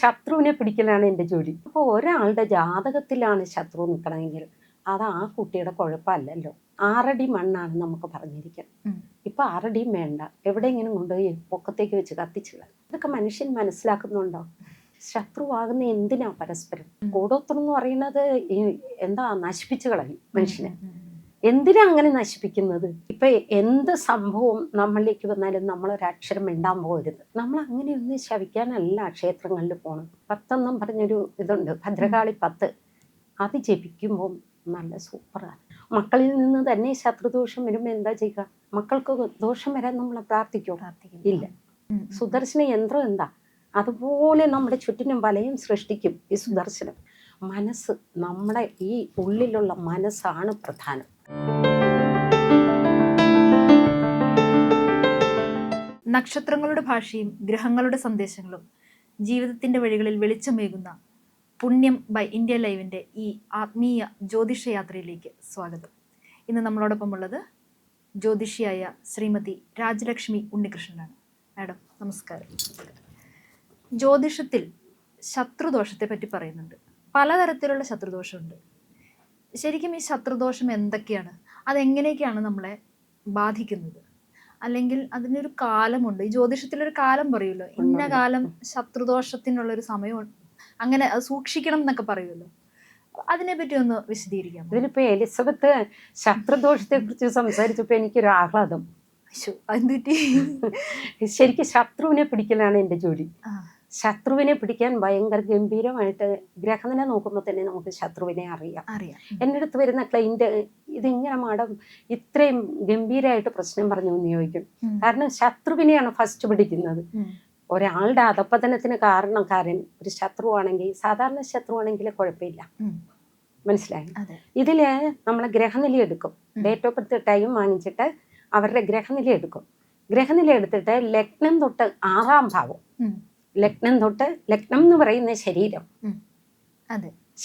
ശത്രുവിനെ പിടിക്കലാണ് എൻ്റെ ജോലി. അപ്പോൾ ഒരാളുടെ ജാതകത്തിലാണ് ശത്രു നിൽക്കണമെങ്കിൽ അത് ആ കുട്ടിയുടെ കുഴപ്പമല്ലല്ലോ. 6 അടി മണ്ണാണ് നമുക്ക് പറഞ്ഞിരിക്കുന്നത്. ഇപ്പൊ 6 അടിയും വേണ്ട, എവിടെയെങ്കിലും കൊണ്ടുപോയി പൊക്കത്തേക്ക് വെച്ച് കത്തിച്ചുക. ഇതൊക്കെ മനുഷ്യൻ മനസ്സിലാക്കുന്നുണ്ടോ? ശത്രുവാകുന്ന എന്തിനാ പരസ്പരം? കൂടോത്രം എന്ന് പറയുന്നത് എന്താ, നശിപ്പിച്ചു കളയും മനുഷ്യനെ. എന്തിനാ അങ്ങനെ നശിപ്പിക്കുന്നത്? ഇപ്പൊ എന്ത് സംഭവം നമ്മളിലേക്ക് വന്നാലും നമ്മളൊരക്ഷരം മിണ്ടാൻ പോകരുത്. നമ്മൾ അങ്ങനെയൊന്നും ശവിക്കാനല്ല ക്ഷേത്രങ്ങളിൽ പോകണം. 10 എന്നും പറഞ്ഞൊരു ഇതുണ്ട്, ഭദ്രകാളി 10. അത് ജപിക്കുമ്പോൾ നല്ല സൂപ്പറാണ്. മക്കളിൽ നിന്ന് തന്നെ ശത്രുദോഷം വരുമ്പോൾ എന്താ ചെയ്യുക? മക്കൾക്ക് ദോഷം വരാൻ നമ്മൾ പ്രാർത്ഥിക്കുമോ? ഇല്ല. സുദർശന യന്ത്രം എന്താ, അതുപോലെ നമ്മുടെ ചുറ്റിനും വലയം സൃഷ്ടിക്കും ഈ സുദർശനം. മനസ്സ്, നമ്മുടെ ഈ ഉള്ളിലുള്ള മനസ്സാണ് പ്രധാനം. നക്ഷത്രങ്ങളുടെ ഭാഷയും ഗ്രഹങ്ങളുടെ സന്ദേശങ്ങളും ജീവിതത്തിന്റെ വഴികളിൽ വെളിച്ചമേകുന്ന പുണ്യം ബൈ ഇന്ത്യ ലൈവിന്റെ ഈ ആത്മീയ ജ്യോതിഷ യാത്രയിലേക്ക് സ്വാഗതം. ഇന്ന് നമ്മളോടൊപ്പം ഉള്ളത് ജ്യോതിഷിയായ ശ്രീമതി രാജലക്ഷ്മി ഉണ്ണികൃഷ്ണനാണ്. മാഡം നമസ്കാരം. ജ്യോതിഷത്തിൽ ശത്രുദോഷത്തെ പറ്റി പറയുന്നുണ്ട്. പലതരത്തിലുള്ള ശത്രുദോഷമുണ്ട്. ശരിക്കും ഈ ശത്രുദോഷം എന്തൊക്കെയാണ്, അതെങ്ങനെയൊക്കെയാണ് നമ്മളെ ബാധിക്കുന്നത്? അല്ലെങ്കിൽ അതിനൊരു കാലമുണ്ട്. ഈ ജ്യോതിഷത്തിലൊരു കാലം പറയുമല്ലോ, ഇന്ന കാലം ശത്രുദോഷത്തിനുള്ളൊരു സമയം, അങ്ങനെ അത് സൂക്ഷിക്കണം എന്നൊക്കെ പറയുമല്ലോ. അതിനെപ്പറ്റി ഒന്ന് വിശദീകരിക്കാം. ഇതിലിപ്പോ എലിസബത്ത് ശത്രുദോഷത്തെ കുറിച്ച് സംസാരിച്ചപ്പോ എനിക്കൊരു ആഹ്ലാദം. ശരിക്കും ശത്രുവിനെ പിടിക്കലാണ് എൻ്റെ ജോലി. ശത്രുവിനെ പിടിക്കാൻ ഭയങ്കര ഗംഭീരമായിട്ട് ഗ്രഹനില നോക്കുമ്പോൾ തന്നെ നമുക്ക് ശത്രുവിനെ അറിയാം. എൻ്റെ അടുത്ത് വരുന്ന ക്ലൈന്റ് ഇതെങ്ങനെ മാഡം ഇത്രയും ഗംഭീരമായിട്ട് പ്രശ്നം പറഞ്ഞു എന്ന് ചോദിക്കും. കാരണം ശത്രുവിനെയാണ് ഫസ്റ്റ് പിടിക്കുന്നത്. ഒരാളുടെ അധപ്പതനത്തിന് കാരണക്കാരൻ ഒരു ശത്രുവാണെങ്കിൽ, സാധാരണ ശത്രുവാണെങ്കിൽ കുഴപ്പമില്ല, മനസ്സിലായി. ഇതില് നമ്മളെ ഗ്രഹനില എടുക്കും. ഡേറ്റ് ഓഫ് ബർത്ത് ടൈം വാങ്ങിച്ചിട്ട് അവരുടെ ഗ്രഹനില എടുക്കും. ഗ്രഹനില എടുത്തിട്ട് ലഗ്നം തൊട്ട് 6-ാം ഭാവം, ലഗ്നം തൊട്ട്, ലഗ്നം എന്ന് പറയുന്ന ശരീരം,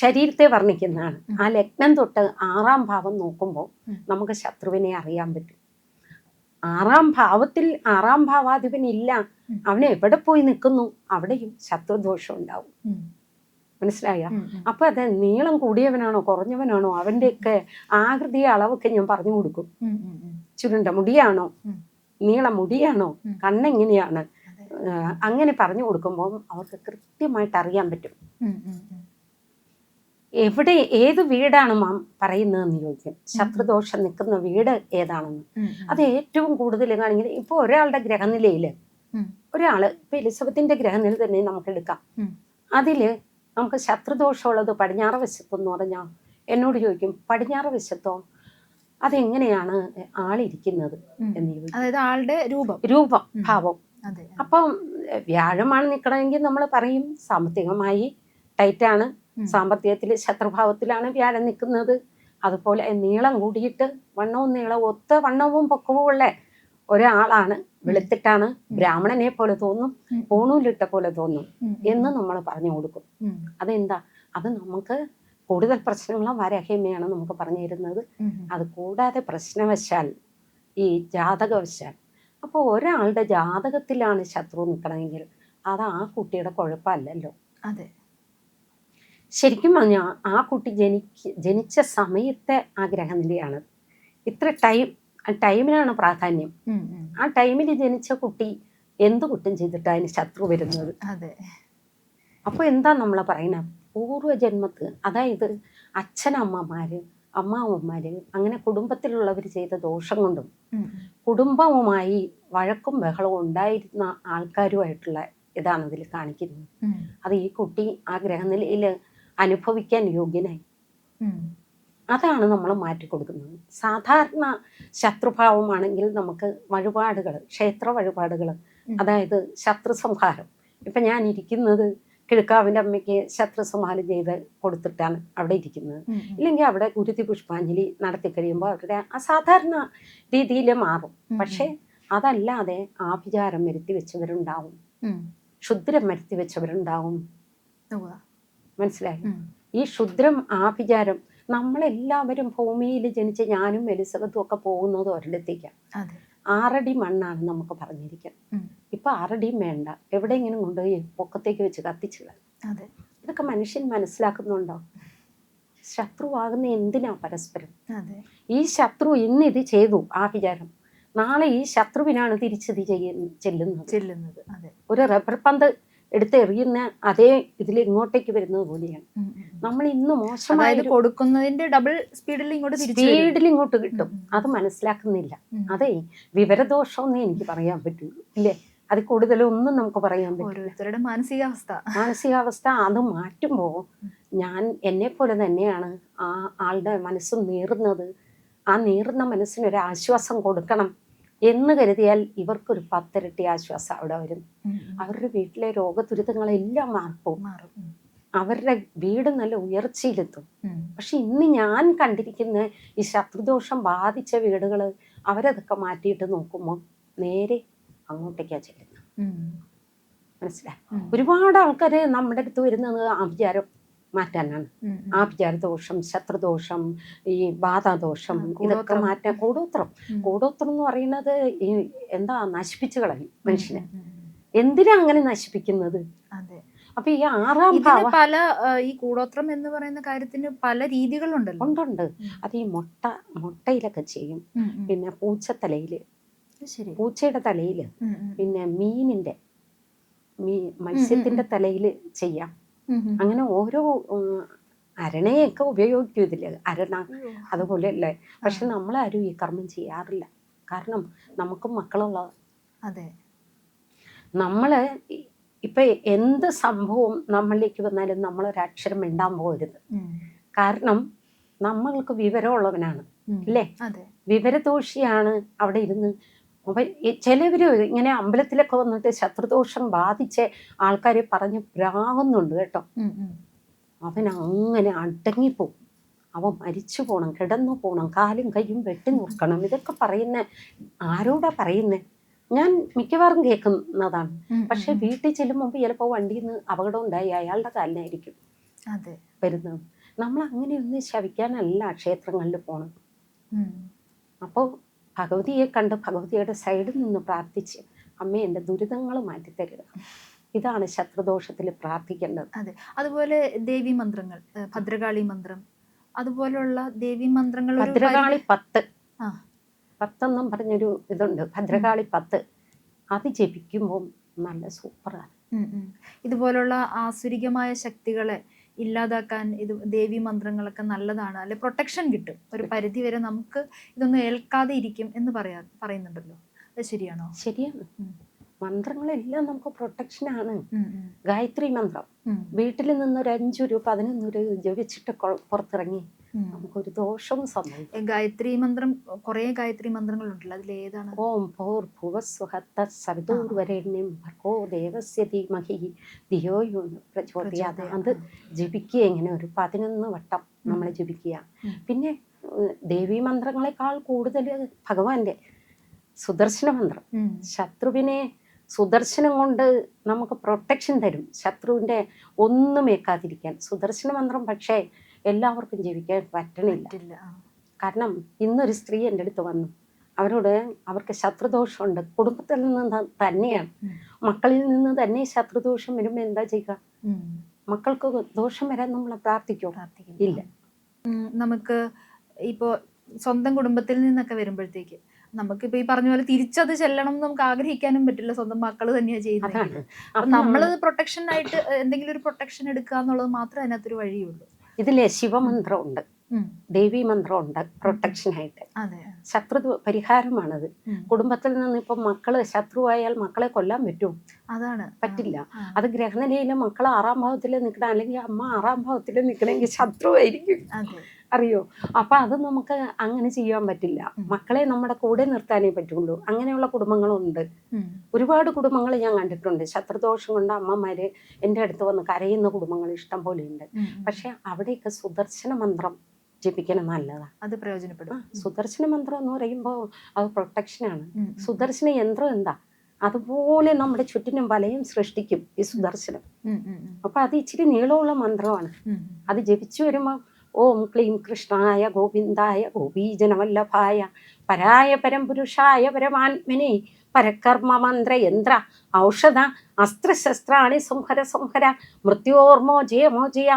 ശരീരത്തെ വർണ്ണിക്കുന്നതാണ്. ആ ലഗ്നം തൊട്ട് 6-ാം ഭാവം നോക്കുമ്പോൾ നമുക്ക് ശത്രുവിനെ അറിയാൻ പറ്റും. 6-ാം ഭാവത്തിൽ 6-ാം ഭാവാധിപൻ ഇല്ല, അവനെ എവിടെ പോയി നിൽക്കുന്നു അവിടെയും ശത്രുദോഷം ഉണ്ടാവും. മനസ്സിലായ? അപ്പൊ അത് നീളം കൂടിയവനാണോ കുറഞ്ഞവനാണോ അവന്റെയൊക്കെ ആകൃതി അളവൊക്കെ ഞാൻ പറഞ്ഞു കൊടുക്കും. ചുരുണ്ട മുടിയാണോ, നീളം മുടിയാണോ, കണ്ണെങ്ങനെയാണ്, അങ്ങനെ പറഞ്ഞു കൊടുക്കുമ്പോൾ അവർക്ക് കൃത്യമായിട്ട് അറിയാൻ പറ്റും. എവിടെ ഏത് വീടാണ് മാം പറയുന്നതെന്ന് ചോദിക്കും. ശത്രുദോഷം നിൽക്കുന്ന വീട് ഏതാണെന്ന്. അത് ഏറ്റവും കൂടുതൽ കാണിക്കുന്നത് ഇപ്പൊ ഒരാളുടെ ഗ്രഹനിലയില്, ഒരാള് ഇപ്പൊ എലിസബത്തിന്റെ ഗ്രഹനില തന്നെ നമുക്ക് എടുക്കാം. അതില് നമുക്ക് ശത്രുദോഷമുള്ളത് പടിഞ്ഞാറ് വശത്തെന്ന് പറഞ്ഞാൽ എന്നോട് ചോദിക്കും, പടിഞ്ഞാറ് വശത്തോ അതെങ്ങനെയാണ് ആളിരിക്കുന്നത് എന്ന് ചോദിക്കും. അതായത് ആളുടെ രൂപം ഭാവം. അപ്പം വ്യാഴമാണ് നിൽക്കണമെങ്കിൽ നമ്മൾ പറയും സാമ്പത്തികമായി ടൈറ്റാണ്, സാമ്പത്തികത്തിൽ ശത്രുഭാവത്തിലാണ് വ്യാഴം നിൽക്കുന്നത്. അതുപോലെ നീളം കൂടിയിട്ട് വണ്ണവും നീളവും ഒത്ത വണ്ണവും പൊക്കവും ഉള്ള ഒരാളാണ്, വെളുത്തിട്ടാണ്, ബ്രാഹ്മണനെ പോലെ തോന്നും, പൂണൂലിട്ട പോലെ തോന്നും എന്ന് നമ്മൾ പറഞ്ഞു കൊടുക്കും. അതെന്താ, അത് നമുക്ക് കൂടുതൽ പ്രശ്നങ്ങളും വരഹേമയാണ് നമുക്ക് പറഞ്ഞു തരുന്നത്. അത് കൂടാതെ പ്രശ്നവശാൽ ഈ ജാതകവശാൽ, അപ്പോൾ ഒരാളുടെ ജാതകത്തിലാണ് ശത്രു നിൽക്കണമെങ്കിൽ അത് ആ കുട്ടിയുടെ കുഴപ്പമല്ലല്ലോ. അതെ, ശരിക്കും പറഞ്ഞാൽ ആ കുട്ടി ജനിച്ച സമയത്തെ ആ ഗ്രഹനിലയാണ്. ഇത്ര ടൈമിനാണ് പ്രാധാന്യം. ആ ടൈമിൽ ജനിച്ച കുട്ടി എന്ത് കുറ്റം ചെയ്തിട്ട് അതിന് ശത്രു വരുന്നത്? അപ്പോൾ എന്താ നമ്മൾ പറയുന്നത്, പൂർവ്വജന്മത്ത്, അതായത് അച്ഛനമ്മമാര്, അമ്മാവന്മാര്, അങ്ങനെ കുടുംബത്തിലുള്ളവർ ചെയ്ത ദോഷം കൊണ്ടും കുടുംബവുമായി വഴക്കും ബഹളവും ഉണ്ടായിരുന്ന ആൾക്കാരുമായിട്ടുള്ള ഇതാണ് ഇതിൽ കാണിക്കുന്നത്. അത് ഈ കുട്ടി ആ ഗ്രഹനിലയിൽ അനുഭവിക്കാൻ യോഗ്യനായി. അതാണ് നമ്മൾ മാറ്റിക്കൊടുക്കുന്നത്. സാധാരണ ശത്രുഭാവമാണെങ്കിൽ നമുക്ക് വഴിപാടുകൾ, ക്ഷേത്ര വഴിപാടുകൾ, അതായത് ശത്രു സംഹാരം. ഇപ്പം ഞാൻ ഇരിക്കുന്നത് കിഴക്കാവിൻ്റെ അമ്മയ്ക്ക് ശത്രു സംഹാരം ചെയ്ത് കൊടുത്തിട്ടാണ് അവിടെ ഇരിക്കുന്നത്. ഇല്ലെങ്കിൽ അവിടെ ഗുരുതി പുഷ്പാഞ്ജലി നടത്തി കഴിയുമ്പോൾ അവരുടെ അസാധാരണ രീതിയിൽ മാറും. പക്ഷെ അതല്ലാതെ ആഭിചാരം വരുത്തി വെച്ചവരുണ്ടാവും, ക്ഷുദ്രം വരുത്തി വെച്ചവരുണ്ടാവും. മനസ്സിലായി? ഈ ക്ഷുദ്രം ആഭിചാരം, നമ്മളെല്ലാവരും ഭൂമിയിൽ ജനിച്ച് ഞാനും എലിസബത്തും ഒക്കെ പോകുന്നത് ഒരിടത്തേക്കാണ്. 6 അടി മണ്ണാണ് നമുക്ക് പറഞ്ഞിരിക്കുന്നത്. ഇപ്പൊ ആരുടെയും വേണ്ട, എവിടെയെങ്കിലും കൊണ്ടുപോയി പൊക്കത്തേക്ക് വെച്ച് കത്തിച്ചില്ല. അതെ. ഇതൊക്കെ മനുഷ്യൻ മനസ്സിലാക്കുന്നുണ്ടോ? ശത്രുവാകുന്ന എന്തിനാ പരസ്പരം? അതെ. ഈ ശത്രു ഇന്ന് ഇത് ചെയ്തു ആ വിചാരം, നാളെ ഈ ശത്രുവിനാണ് തിരിച്ചത് ചെല്ലുന്നത്. അതെ. ഒരു റബ്ബർ പന്ത് എടുത്ത് എറിയുന്ന അതേ ഇതിൽ ഇങ്ങോട്ടേക്ക് വരുന്നത് പോലെയാണ്. നമ്മൾ ഇന്ന് മോശമായി കൊടുക്കുന്നതിന്റെ ഡബിൾ സ്പീഡിൽ ഇങ്ങോട്ട് കിട്ടും. അത് മനസ്സിലാക്കുന്നില്ല. അതെ, വിവരദോഷമെന്നേ എനിക്ക് പറയാൻ പറ്റുള്ളൂ, ഇല്ലേ? അത് കൂടുതലൊന്നും നമുക്ക് പറയാൻ പറ്റും. ഓരോരുത്തരുടെ മാനസികാവസ്ഥ അത് മാറ്റുമ്പോൾ ഞാൻ എന്നെ പോലെ തന്നെയാണ് ആ ആളുടെ മനസ്സ് നീറുന്നത്. ആ നീറുന്ന മനസ്സിനൊരു ആശ്വാസം കൊടുക്കണം എന്ന് കരുതിയാൽ ഇവർക്കൊരു 10 ഇരട്ടി ആശ്വാസം അവിടെ വരും. അവരുടെ വീട്ടിലെ രോഗദുരിതങ്ങളെല്ലാം മാറും. അവരുടെ വീട് നല്ല ഉയർച്ചയിലെത്തും. പക്ഷെ ഇന്ന് ഞാൻ കണ്ടിരിക്കുന്ന ഈ ശത്രുദോഷം ബാധിച്ച വീടുകൾ, അവരതൊക്കെ മാറ്റിയിട്ട് നോക്കുമ്പോൾ നേരെ അങ്ങോട്ടേക്കാ ചെല്ലുന്നത്. മനസ്സിലായി? ഒരുപാട് ആൾക്കാര് നമ്മുടെ അടുത്ത് വരുന്നത് ആഭിചാരം മാറ്റാനാണ്. ആഭിചാരദോഷം, ശത്രുദോഷം, ഈ ബാധാദോഷം, ഇതൊക്കെ മാറ്റാൻ. കൂടോത്രം എന്ന് പറയുന്നത് ഈ എന്താ, നശിപ്പിച്ചു കളയും മനുഷ്യനെ. എന്തിനാ അങ്ങനെ നശിപ്പിക്കുന്നത്? അപ്പൊ ഈ 6ാം ഭാവം, പല ഈ കൂടോത്രം എന്ന് പറയുന്ന കാര്യത്തിന് പല രീതികളുണ്ടല്ലോ. ഉണ്ട്. അത് ഈ മുട്ടയിലൊക്കെ ചെയ്യും. പിന്നെ പൂച്ചയുടെ തലയില്, പിന്നെ മത്സ്യത്തിന്റെ തലയില് ചെയ്യാം. അങ്ങനെ ഓരോ അരണയൊക്കെ ഉപയോഗിക്കും ഇതില്, അരണ അതുപോലെ അല്ലേ. പക്ഷെ നമ്മളാരും ഈ കർമ്മം ചെയ്യാറില്ല. കാരണം നമുക്കും മക്കളുള്ളതാണ്. അതെ. നമ്മള് ഇപ്പൊ എന്ത് സംഭവം നമ്മളിലേക്ക് വന്നാലും നമ്മളൊരക്ഷരം മിണ്ടാൻ പോകരുത്. കാരണം നമ്മൾക്ക് വിവരമുള്ളവനാണ്, അല്ലേ? വിവരദോഷിയാണ് അവിടെ ഇരുന്ന്. ചിലവര് ഇങ്ങനെ അമ്പലത്തിലൊക്കെ വന്നിട്ട് ശത്രുദോഷം ബാധിച്ച ആൾക്കാരെ പറഞ്ഞ് പ്രാകുന്നുണ്ട് കേട്ടോ. അവൻ അങ്ങനെ അടങ്ങിപ്പോവും. അവൻ മരിച്ചു പോണം, കിടന്നു പോണം, കാലും കൈയും വെട്ടി മുറുക്കണം. ഇതൊക്കെ പറയുന്ന ആരോടാ പറയുന്നേ? ഞാൻ മിക്കവാറും കേൾക്കുന്നതാണ്. പക്ഷെ വീട്ടിൽ ചെല്ലുമ്പോൾ ചിലപ്പോൾ വണ്ടിയിൽ നിന്ന് അപകടം ഉണ്ടായി അയാളുടെ കാലിനായിരിക്കും വരുന്നത്. നമ്മൾ അങ്ങനെയൊന്നും ശവിക്കാനല്ല ക്ഷേത്രങ്ങളിൽ പോണം. അപ്പോൾ ഭഗവതിയെ കണ്ട് ഭഗവതിയുടെ സൈഡിൽ നിന്ന് പ്രാർത്ഥിച്ച്, അമ്മേ എൻ്റെ ദുരിതങ്ങൾ മാറ്റിത്തരുക. ഇതാണ് ശത്രുദോഷത്തിൽ പ്രാർത്ഥിക്കേണ്ടത്. അതെ. അതുപോലെ ദേവി മന്ത്രങ്ങൾ, ഭദ്രകാളി മന്ത്രം, അതുപോലുള്ള ദേവി മന്ത്രങ്ങൾ, ഭദ്രകാളി 10 എന്നും പറഞ്ഞൊരു ഇതുണ്ട്, ഭദ്രകാളി 10. അത് ജപിക്കുമ്പോൾ നല്ല സൂപ്പറാണ്. ഇതുപോലുള്ള ആസുരികമായ ശക്തികളെ ഇല്ലാതാക്കാൻ ഇത് ദേവി മന്ത്രങ്ങളൊക്കെ നല്ലതാണ്. അല്ലെ, പ്രൊട്ടക്ഷൻ കിട്ടും. ഒരു പരിധി വരെ നമുക്ക് ഇതൊന്നും ഏൽക്കാതെ ഇരിക്കും എന്ന് പറയുന്നുണ്ടല്ലോ. അത് ശരിയാണോ? ശരിയാണ്. മന്ത്രങ്ങളെല്ലാം നമുക്ക് പ്രൊട്ടക്ഷനാണ്. ഗായത്രി മന്ത്രം വീട്ടിൽ നിന്നൊരു 5 രൂപ 11 രൂപ ജപിച്ചിട്ട് പുറത്തിറങ്ങി നമുക്കൊരു ദോഷവും സംഭവിക്കും. ഗായത്രി മന്ത്രം, കുറെ ഗായത്രി മന്ത്രങ്ങളുണ്ടല്ലോ, അതിലേതാണ്? ഓം ഭൂർ ഭുവസ്സുഹ സവിതൂർവരേണ്യം ഭർഗോ ദേവസ്യ ധീമഹി ധിയോ യോ ന പ്രചോദയാത്. അത് ജപിക്കുക എങ്ങനെ ഒരു 11 വട്ടം നമ്മൾ ജപിക്കുക. പിന്നെ ദേവീ മന്ത്രങ്ങളെക്കാൾ കൂടുതൽ ഭഗവാന്റെ സുദർശന മന്ത്രം, ശത്രുവിനെ സുദർശനം കൊണ്ട് നമുക്ക് പ്രൊട്ടക്ഷൻ തരും. ശത്രുവിന്റെ ഒന്നും ഏക്കാതിരിക്കാൻ സുദർശന മന്ത്രം പക്ഷേ എല്ലാവർക്കും ജപിക്കാൻ പറ്റണില്ല. കാരണം ഇന്നൊരു സ്ത്രീ എൻ്റെ അടുത്ത് വന്നു, അവർക്ക് ശത്രുദോഷമുണ്ട്. കുടുംബത്തിൽ നിന്ന് തന്നെയാണ്, മക്കളിൽ നിന്ന് തന്നെ ശത്രുദോഷം വരുമ്പോൾ എന്താ ചെയ്യുക? മക്കൾക്ക് ദോഷം വരാൻ നമ്മളെ പ്രാർത്ഥിക്കില്ല. നമുക്ക് ഇപ്പോ സ്വന്തം കുടുംബത്തിൽ നിന്നൊക്കെ വരുമ്പോഴത്തേക്ക് നമുക്കിപ്പോ ഈ പറഞ്ഞ പോലെ തിരിച്ചത് ചെല്ലണം എന്ന് നമുക്ക് ആഗ്രഹിക്കാനും പറ്റില്ല. സ്വന്തം മക്കള് തന്നെയാണ് ചെയ്യുന്നത്. അപ്പൊ നമ്മളത് പ്രൊട്ടക്ഷൻ ആയിട്ട് എന്തെങ്കിലും ഒരു പ്രൊട്ടക്ഷൻ എടുക്കുക എന്നുള്ളത് മാത്രമേ അതിനകത്തൊരു വഴിയുള്ളൂ. ഇതിലെ ശിവമന്ത്രമുണ്ട്, ദേവീ മന്ത്രമുണ്ട് പ്രൊട്ടക്ഷനായിട്ട്. ശത്രു പരിഹാരമാണത്. കുടുംബത്തിൽ നിന്ന് ഇപ്പൊ മക്കള് ശത്രുവായാൽ മക്കളെ കൊല്ലാൻ പറ്റുമോ? പറ്റില്ല. അത് ഗ്രഹനിലയില് മക്കൾ 6ാം ഭാവത്തിൽ നിൽക്കണം, അല്ലെങ്കിൽ അമ്മ 6ാം ഭാവത്തിൽ നിൽക്കണമെങ്കിൽ ശത്രുവായിരിക്കും, അറിയോ? അപ്പൊ അത് നമുക്ക് അങ്ങനെ ചെയ്യാൻ പറ്റില്ല. മക്കളെ നമ്മുടെ കൂടെ നിർത്താനേ പറ്റുള്ളൂ. അങ്ങനെയുള്ള കുടുംബങ്ങളുണ്ട്. ഒരുപാട് കുടുംബങ്ങൾ ഞാൻ കണ്ടിട്ടുണ്ട്. ശത്രുദോഷം കൊണ്ട് അമ്മമാര് എൻ്റെ അടുത്ത് വന്ന് കരയുന്ന കുടുംബങ്ങൾ ഇഷ്ടം പോലെ ഉണ്ട്. പക്ഷെ അവിടെയൊക്കെ സുദർശന മന്ത്രം ജപിക്കണം നല്ലതാണ്, അത് പ്രയോജനപ്പെടും. സുദർശന മന്ത്രം എന്ന് പറയുമ്പോൾ അത് പ്രൊട്ടക്ഷനാണ്. സുദർശന യന്ത്രം എന്താ, അതുപോലെ നമ്മുടെ ചുറ്റിനും വലയം സൃഷ്ടിക്കും ഈ സുദർശനം. അപ്പൊ അത് ഇച്ചിരി നീളമുള്ള മന്ത്രമാണ്. അത് ജപിച്ചു വരുമ്പോൾ ഓം ക്ലീം കൃഷ്ണായ ഗോവിന്ദായ ഗോപീജനവല്ലഭായ പരായ പരംപുരുഷായ പരമാത്മനെ പരകർമ്മ മന്ത്ര യന്ത്ര ഔഷധ അസ്ത്രശസ്ത്രാണി സംഹര മൃത്യോർമോജയ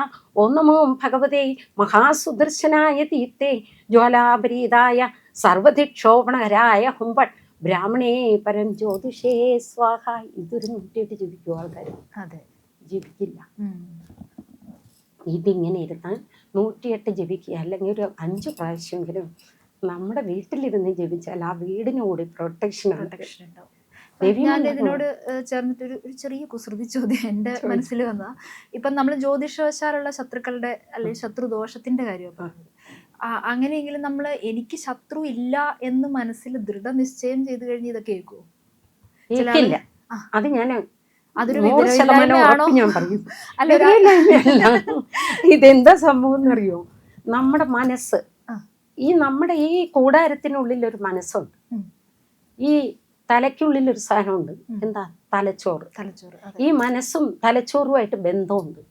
ഓം നമോ ഭഗവതേ മഹാസുദർശനായ ദീപ്തേ ജ്വാലാപരീതായ സർവധിക്ഷോഭണകരായ ഹുംഭട്ട് ബ്രാഹ്മണേ പരം ജ്യോതിഷേ സ്വാഹ. ഇതൊരു 108 ജപിക്കും ആൾക്കാർ. അതെ, ജപിക്കില്ല. ഇതിങ്ങനെ ഇരുന്നാൽ 108 ജപിക്കുക, അല്ലെങ്കിൽ ഒരു 5 പ്രാവശ്യമെങ്കിലും നമ്മുടെ വീട്ടിലിരുന്ന് ജപിച്ചാൽ ആ വീടിന് കൂടി പ്രൊട്ടക്ഷൻ ഉണ്ടാവും. ഞാൻ ഇതിനോട് ചേർന്നിട്ട് ഒരു ചെറിയ കുസൃതി ചോദ്യം എൻ്റെ മനസ്സിൽ വന്ന, ഇപ്പം നമ്മൾ ജ്യോതിഷവശാലുള്ള ശത്രുക്കളുടെ അല്ലെങ്കിൽ ശത്രുദോഷത്തിന്റെ കാര്യമാണ് പറഞ്ഞത്. അങ്ങനെയെങ്കിലും നമ്മൾ എനിക്ക് ശത്രു ഇല്ല എന്ന് മനസ്സിൽ ദൃഢനിശ്ചയം ചെയ്തു കഴിഞ്ഞ് ഇതൊക്കെ കേൾക്കുമോ? കേൾക്കില്ല. അത് ഞാൻ അതൊരു 100% ഞാൻ പറയും. ഇതെന്താ സംഭവം എന്നറിയോ? നമ്മുടെ മനസ്സ്, നമ്മുടെ ഈ കൂടാരത്തിനുള്ളിൽ ഒരു മനസ്സുണ്ട്. ഈ തലയ്ക്കുള്ളിൽ ഒരു സാധനമുണ്ട്. എന്താ? തലച്ചോറ്. ഈ മനസ്സും തലച്ചോറുമായിട്ട് ബന്ധമുണ്ട്.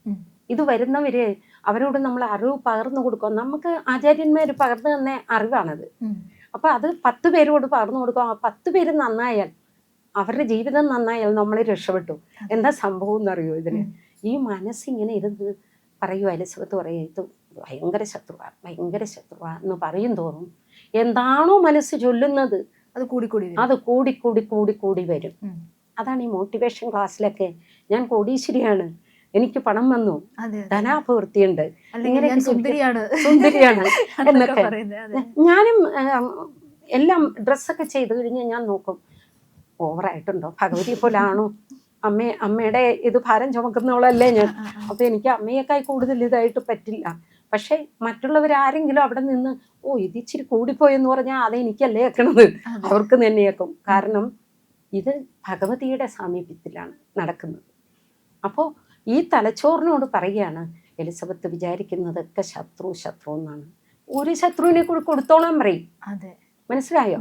ഇത് വരുന്നവര് അവരോട് നമ്മൾ അറിവ് പകർന്നു കൊടുക്കുക. നമുക്ക് ആചാര്യന്മാര് പകർന്നു തന്ന അറിവാണത്. അപ്പൊ അത് 10 പേരോട് പകർന്നു കൊടുക്കുക. ആ 10 പേര് നന്നായാൽ, അവരുടെ ജീവിതം നന്നായാൽ നമ്മൾ രക്ഷപ്പെട്ടു. എന്താ സംഭവം എന്നറിയോ ഇതിന്? ഈ മനസ്സിങ്ങനെ ഇരുന്ന് പറയൂ, എലിസബത്ത് പറയും, ഇത് ഭയങ്കര ശത്രുവാ എന്ന് പറയും തോറും എന്താണോ മനസ്സ് ചൊല്ലുന്നത് അത് കൂടി വരും. അതാണ് ഈ മോട്ടിവേഷൻ ക്ലാസ്സിലൊക്കെ, ഞാൻ കോടീശ്വരിയാണ്, എനിക്ക് പണം വന്നു, ധനാഭിവൃദ്ധിയുണ്ട്, ഇങ്ങനെ സുന്ദരിയാണ് എന്നൊക്കെ. ഞാനും എല്ലാം ഡ്രസ്സൊക്കെ ചെയ്ത് കഴിഞ്ഞ് ഞാൻ നോക്കും, ഓവറായിട്ടുണ്ടോ, ഭഗവതി പോലെ ആണോ, അമ്മയുടെ ഇത് ഭാരം ചുമക്കുന്നവളല്ലേ ഞാൻ. അപ്പൊ എനിക്ക് അമ്മയേക്കായി കൂടുതൽ ഇതായിട്ട് പറ്റില്ല. പക്ഷെ മറ്റുള്ളവരാരെങ്കിലും അവിടെ നിന്ന് ഇത് ഇച്ചിരി കൂടിപ്പോയെന്ന് പറഞ്ഞാൽ അത് എനിക്കല്ലേ കേൾക്കണത്, അവർക്ക് തന്നെ കേൾക്കും. കാരണം ഇത് ഭഗവതിയുടെ സാമീപ്യത്തിലാണ് നടക്കുന്നത്. അപ്പോൾ ഈ തലച്ചോറിനോട് പറയുകയാണ്, എലിസബത്ത് വിചാരിക്കുന്നതൊക്കെ ശത്രു എന്നാണ്. ഒരു ശത്രുവിനെ കൂടി കൊടുത്തോളാൻ പറയും. മനസ്സിലായോ?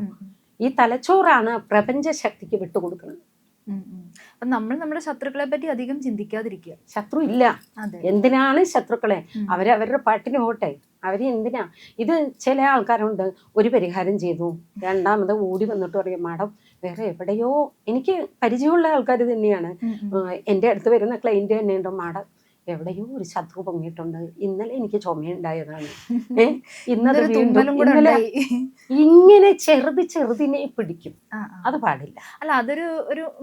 ഈ തലച്ചോറാണ് പ്രപഞ്ച ശക്തിക്ക് വിട്ടുകൊടുക്കുന്നത്. നമ്മൾ നമ്മുടെ ശത്രുക്കളെ പറ്റി അധികം ചിന്തിക്കാതിരിക്കുക. ശത്രു ഇല്ല. എന്തിനാണ് ശത്രുക്കളെ? അവരവരുടെ പാട്ടിന് പോട്ടെ. അവര് എന്തിനാ? ഇത് ചില ആൾക്കാരുണ്ട്, ഒരു പരിഹാരം ചെയ്തു, രണ്ടാമത് ഓടി വന്നിട്ട് പറയും, മാഡം വേറെ എവിടെയോ, എനിക്ക് പരിചയമുള്ള ആൾക്കാർ തന്നെയാണ്, എൻ്റെ അടുത്ത് വരുന്ന ക്ലൈന്റ് തന്നെയുണ്ട്, മാഡം എവിടെയോ ഒരു ശത്രു പൊങ്ങിയിട്ടുണ്ട്, ഇന്നലെ എനിക്ക് ചുമയുണ്ടായതാണ്, ഇന്നലെ ഇങ്ങനെ ചെറുതിനെ പിടിക്കും. അത് പാടില്ല. അല്ല, അതൊരു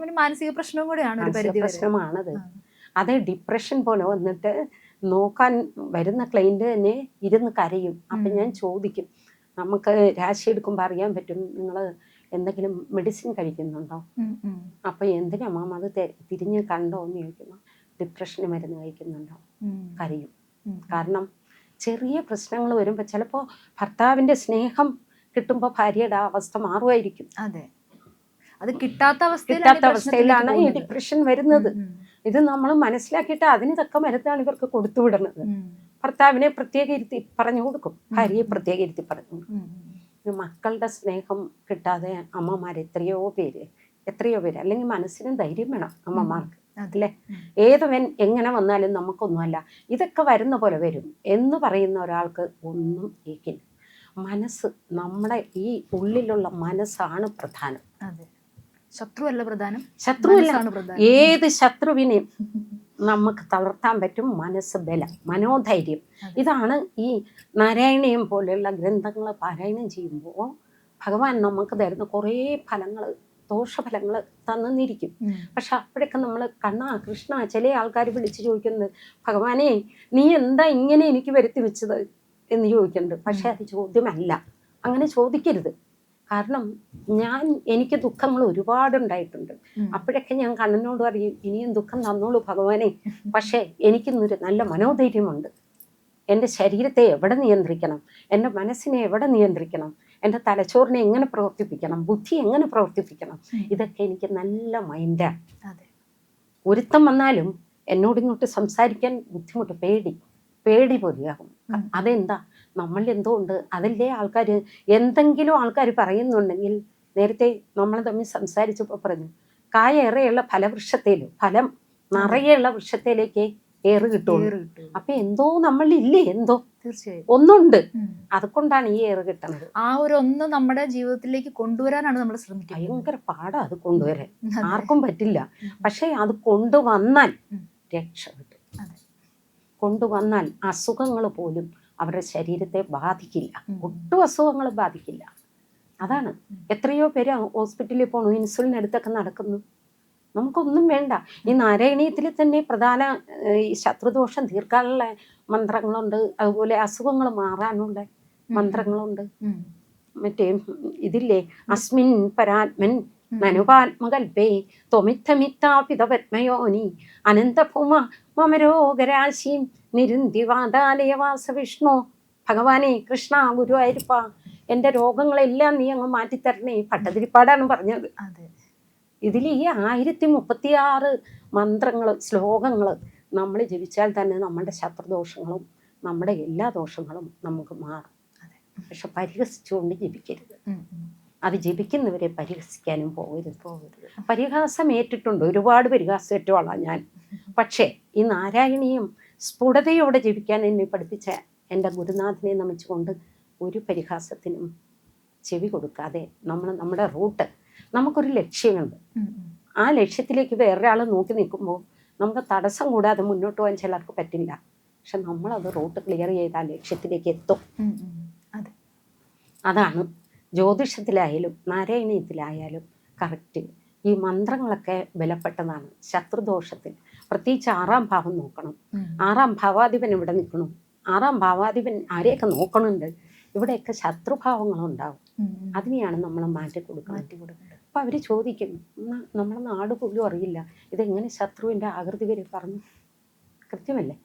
ഒരു മാനസിക പ്രശ്നവും കൂടെയാണ്, പ്രശ്നമാണത്. അത് ഡിപ്രഷൻ പോലെ വന്നിട്ട് നോക്കാൻ വരുന്ന ക്ലൈന്റ് തന്നെ ഇരുന്ന് കരയും. അപ്പൊ ഞാൻ ചോദിക്കും, നമുക്ക് രാശി എടുക്കുമ്പോൾ അറിയാൻ പറ്റും, നിങ്ങൾ എന്തെങ്കിലും മെഡിസിൻ കഴിക്കുന്നുണ്ടോ? അപ്പൊ എന്തിനാ മാം അത് തിരിഞ്ഞ് കണ്ടോ എന്ന് ചോദിക്കുന്നു. ഡിപ്രഷന് മരുന്ന് കഴിക്കുന്നുണ്ടോ? കരയും. കാരണം ചെറിയ പ്രശ്നങ്ങൾ വരുമ്പോൾ ചിലപ്പോൾ ഭർത്താവിന്റെ സ്നേഹം കിട്ടുമ്പോൾ ഭാര്യയുടെ അവസ്ഥ മാറുമായിരിക്കും. അത് കിട്ടാത്ത അവസ്ഥയിലാണ് ഈ ഡിപ്രഷൻ വരുന്നത്. ഇത് നമ്മൾ മനസ്സിലാക്കിയിട്ട് അതിന് തക്ക മരുന്നാണ് ഇവർക്ക് കൊടുത്തുവിടുന്നത്. ഭർത്താവിനെ പ്രത്യേക ഇരുത്തി പറഞ്ഞു കൊടുക്കും, ഭാര്യയെ പ്രത്യേക ഇരുത്തി പറഞ്ഞു കൊടുക്കും. മക്കളുടെ സ്നേഹം കിട്ടാതെ അമ്മമാർ എത്രയോ പേര്, അല്ലെങ്കിൽ മനസ്സിന് ധൈര്യം വേണം അമ്മമാർക്ക്, അല്ലേ? ഏതവൻ എങ്ങനെ വന്നാലും നമുക്കൊന്നുമല്ല, ഇതൊക്കെ വരുന്ന പോലെ വരും എന്ന് പറയുന്ന ഒരാൾക്ക് ഒന്നും കേൾക്കില്ല. മനസ്സ്, നമ്മുടെ ഈ ഉള്ളിലുള്ള മനസ്സാണ് പ്രധാനം. ശത്രുവല്ല പ്രധാനം. ഏത് ശത്രുവിനെയും നമുക്ക് തളർത്താൻ പറ്റും മനസ്സ് ബലം, മനോധൈര്യം. ഇതാണ് ഈ നാരായണീയം പോലെയുള്ള ഗ്രന്ഥങ്ങൾ പാരായണം ചെയ്യുമ്പോൾ ഭഗവാൻ നമുക്ക് തരുന്ന കുറേ ഫലങ്ങൾ, ദോഷഫലങ്ങൾ തന്നിരിക്കും. പക്ഷെ അപ്പോഴൊക്കെ നമ്മൾ കൃഷ്ണ, ചില ആൾക്കാർ വിളിച്ച് ചോദിക്കുന്നത്, ഭഗവാനെ നീ എന്താ ഇങ്ങനെ എനിക്ക് വരുത്തി വെച്ചത് എന്ന് ചോദിക്കുന്നുണ്ട്. പക്ഷെ അത് ചോദ്യമല്ല, അങ്ങനെ ചോദിക്കരുത്. കാരണം എനിക്ക് ദുഃഖങ്ങൾ ഒരുപാടുണ്ടായിട്ടുണ്ട്. അപ്പോഴൊക്കെ ഞാൻ കണ്ണനോട് പറയും, ഇനിയും ദുഃഖം തന്നോളൂ ഭഗവാനെ, പക്ഷേ എനിക്കിന്നൊരു നല്ല മനോധൈര്യമുണ്ട്. എൻ്റെ ശരീരത്തെ എവിടെ നിയന്ത്രിക്കണം, എൻ്റെ മനസ്സിനെ എവിടെ നിയന്ത്രിക്കണം, എൻ്റെ തലച്ചോറിനെ എങ്ങനെ പ്രവർത്തിപ്പിക്കണം, ബുദ്ധി എങ്ങനെ പ്രവർത്തിപ്പിക്കണം, ഇതൊക്കെ എനിക്ക് നല്ല മൈൻഡാണ്. ഒരുത്തം വന്നാലും എന്നോടിങ്ങോട്ട് സംസാരിക്കാൻ ബുദ്ധിമുട്ട്, പേടി പോലെയാകും. അതെന്താ? നമ്മൾ എന്തോ ഉണ്ട്. അതല്ലേ എന്തെങ്കിലും ആൾക്കാർ പറയുന്നുണ്ടെങ്കിൽ, നേരത്തെ നമ്മൾ തമ്മിൽ സംസാരിച്ചപ്പോൾ പറഞ്ഞു, കായേറെയുള്ള ഫലം നിറയെയുള്ള വൃക്ഷത്തിലേക്ക് ഏറ് കിട്ടുള്ളൂ. ഏറ് കിട്ടും. അപ്പൊ എന്തോ നമ്മളില്ലേ, എന്തോ തീർച്ചയായും. ഒന്നുണ്ട്, അതുകൊണ്ടാണ് ഈ ഏറ് കിട്ടുന്നത്. ആ ഒരു ഒന്ന് നമ്മുടെ ജീവിതത്തിലേക്ക് കൊണ്ടുവരാനാണ് നമ്മൾ ശ്രമിക്കുന്നത്. ഭയങ്കര പാടാ അത് കൊണ്ടുവരാൻ, അതെ. ആർക്കും പറ്റില്ല. പക്ഷെ അത് കൊണ്ടുവന്നാൽ രക്ഷപ്പെട്ടു. അതെ. കൊണ്ടുവന്നാൽ അസുഖങ്ങൾ പോലും അവരുടെ ശരീരത്തെ ബാധിക്കില്ല, ഒട്ടും അസുഖങ്ങൾ ബാധിക്കില്ല. അതാണ്. എത്രയോ പേര് ഹോസ്പിറ്റലിൽ പോകണു, ഇൻസുലിൻ എടുത്തൊക്കെ നടക്കുന്നു. നമുക്കൊന്നും വേണ്ട. ഈ നാരായണീയത്തിൽ തന്നെ പ്രധാന ഈ ശത്രുദോഷം തീർക്കാനുള്ള മന്ത്രങ്ങളുണ്ട്, അതുപോലെ അസുഖങ്ങൾ മാറാനുള്ള മന്ത്രങ്ങളുണ്ട്. മറ്റേ ഇതില്ലേ, അസ്മിൻ പരാത്മൻ നനുപാത്മകൽപേ ത്വമിത്തമിത്താപിതപത്മയോനി അനന്തഭൂമ മമരോഗരാശിയും നിരുന്തിവാദാലയവാസ വിഷ്ണു. ഭഗവാനെ കൃഷ്ണ ഗുരുവായൂരപ്പ, എൻ്റെ രോഗങ്ങളെല്ലാം നീ അങ്ങ് മാറ്റിത്തരണേ. പട്ടതിരിപ്പാടാണ് പറഞ്ഞത്. ഇതിൽ ഈ 1036 മന്ത്രങ്ങൾ, ശ്ലോകങ്ങൾ നമ്മൾ ജപിച്ചാൽ തന്നെ നമ്മുടെ ശത്രുദോഷങ്ങളും നമ്മുടെ എല്ലാ ദോഷങ്ങളും നമുക്ക് മാറും. പക്ഷെ പരിഹസിച്ചുകൊണ്ട് ജപിക്കരുത്. അത് ജപിക്കുന്നവരെ പരിഹസിക്കാനും പോകരുത്. പരിഹാസം ഏറ്റിട്ടുണ്ട്, ഒരുപാട് പരിഹാസം ഏറ്റുവാളാം ഞാൻ. പക്ഷേ ഈ നാരായണീയം സ്ഫുടതയോടെ ജപിക്കാൻ എന്നെ പഠിപ്പിച്ച എൻ്റെ ഗുരുനാഥനെ നമിച്ചുകൊണ്ട് ഒരു പരിഹാസത്തിനും ചെവി കൊടുക്കാതെ നമ്മുടെ റൂട്ട്, നമുക്കൊരു ലക്ഷ്യമുണ്ട്. ആ ലക്ഷ്യത്തിലേക്ക് വേറൊരാൾ നോക്കി നിൽക്കുമ്പോൾ നമുക്ക് തടസ്സം കൂടാതെ മുന്നോട്ട് പോകാൻ ചിലർക്ക് പറ്റില്ല. പക്ഷെ നമ്മളത് റൂട്ട് ക്ലിയർ ചെയ്ത് ആ ലക്ഷ്യത്തിലേക്ക് എത്തും. അതാണ് ജ്യോതിഷത്തിലായാലും നാരായണീയത്തിലായാലും കറക്റ്റ്. ഈ മന്ത്രങ്ങളൊക്കെ ബലപ്പെട്ടതാണ്. ശത്രുദോഷത്തിൽ പ്രത്യേകിച്ച് 6ാം ഭാവം നോക്കണം. 6ാം ഭാവാധിപൻ ഇവിടെ നിൽക്കണം. 6ാം ഭാവാധിപൻ ആരെയൊക്കെ നോക്കണുണ്ട്, ഇവിടെയൊക്കെ ശത്രുഭാവങ്ങളുണ്ടാവും. അതിനെയാണ് നമ്മൾ മാറ്റി കൊടുക്കുന്നത്. അപ്പം അവർ ചോദിക്കും, നമ്മളെ നാട് പോലും അറിയില്ല, ഇതെങ്ങനെ ശത്രുവിൻ്റെ ആകൃതി വരെ പറഞ്ഞു. കൃത്യമല്ലേ?